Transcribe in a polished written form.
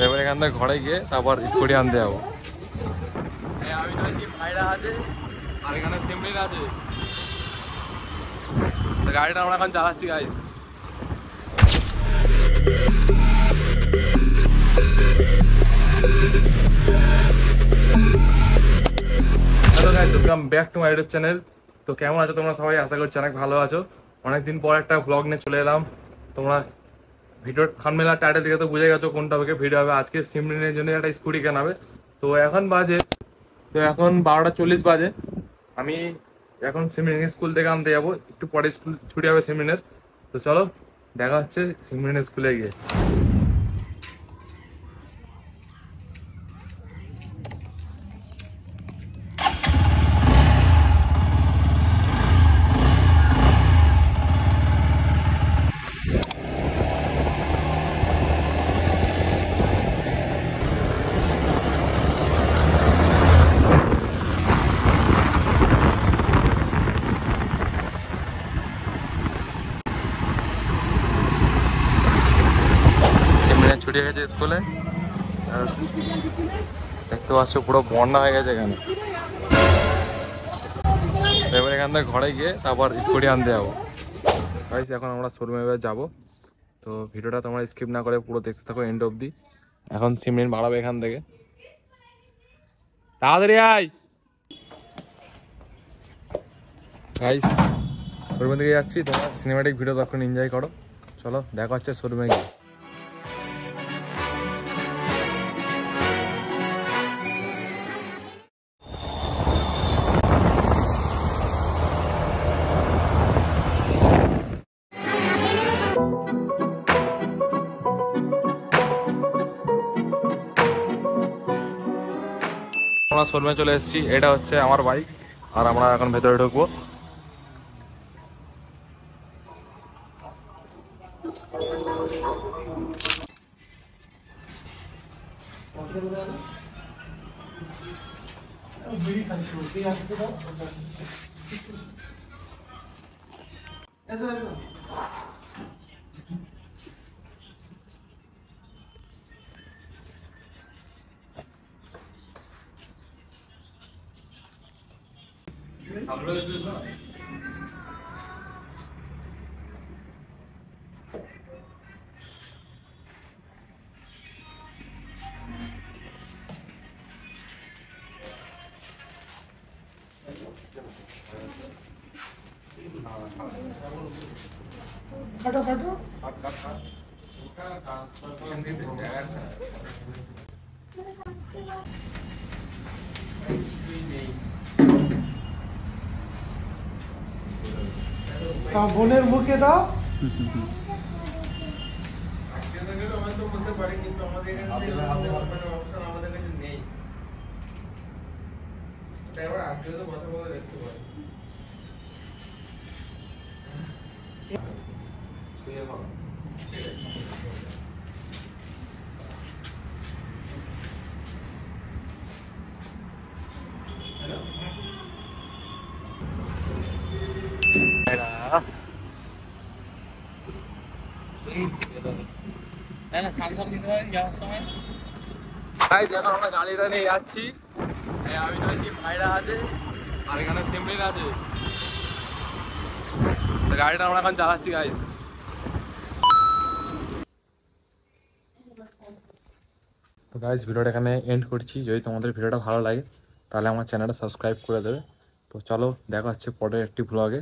এবার এখান থেকে ঘরে গিয়ে তারপর স্কুটি আনতে যাবো। আমি রয়েছি, ভাইরা আছে আর এখানে সিমরিন আছে। গাড়িটা আমরা এখন চালাচ্ছি guys. Hello guys, welcome back to my YouTube channel. তো কেমন আছো তোমরা সবাই? আশা করছি অনেক ভালো আছো। অনেকদিন পর একটা ব্লগ নিয়ে চলে এলাম। তোমরা ভিডিওর থাম্বনেল আর টাইটেল থেকে তো বুঝে গেছো কোন টপিকে ভিডিও হবে। আজকে সিমরিনের জন্য একটা স্কুটি কেনাবে। তো এখন 12:40 বাজে। আমি এখন সিমরিন স্কুল থেকে আনতে যাবো, একটু পরে স্কুল ছুটি হবে সিমরিনের। তো চলো দেখা হচ্ছে সিমরিনের স্কুলে গিয়ে। ছুটি হয়ে গেছে স্কুলে, দেখতে পাচ্ছ পুরো বন্যা হয়ে গেছে এখানে। এবার এখান থেকে ঘরে গিয়ে তারপর স্কুটি আনতে যাবো। গাইস এখন আমরা শোরুমে এবার যাবো। তো ভিডিওটা তোমরা স্কিপ না করে পুরো দেখতে থাকো এন্ড অবধি। এখন সিমরিন বাড়াবে এখান থেকে, তাড়াতাড়ি আয়। গাইস শোরুমে দিকে যাচ্ছি, তোমরা সিনেমাটিক ভিডিও তখন এনজয় করো। চলো দেখা হচ্ছে শোরুমে গিয়ে। আমরা শোরুমে চলে এসেছি, এটা হচ্ছে আমার বাইক আর আমরা এখন ভেতরে ঢুকবো। কাটো কাটো বোনের মুখে দাও। এখন আমরা গাড়িটা নিয়ে যাচ্ছি। আমি রয়েছি, ভাইরা আছে আর এখানে সিমরিন আছে। গাড়িটা আমরা এখন চালাচ্ছি গাইস। তো গাইস ভিডিওটা এখানে এন্ড করছি। যদি তোমাদের ভিডিওটা ভালো লাগে তাহলে আমার চ্যানেলটা সাবস্ক্রাইব করে দেবে। তো চলো দেখা হচ্ছে পরের একটি ব্লগে।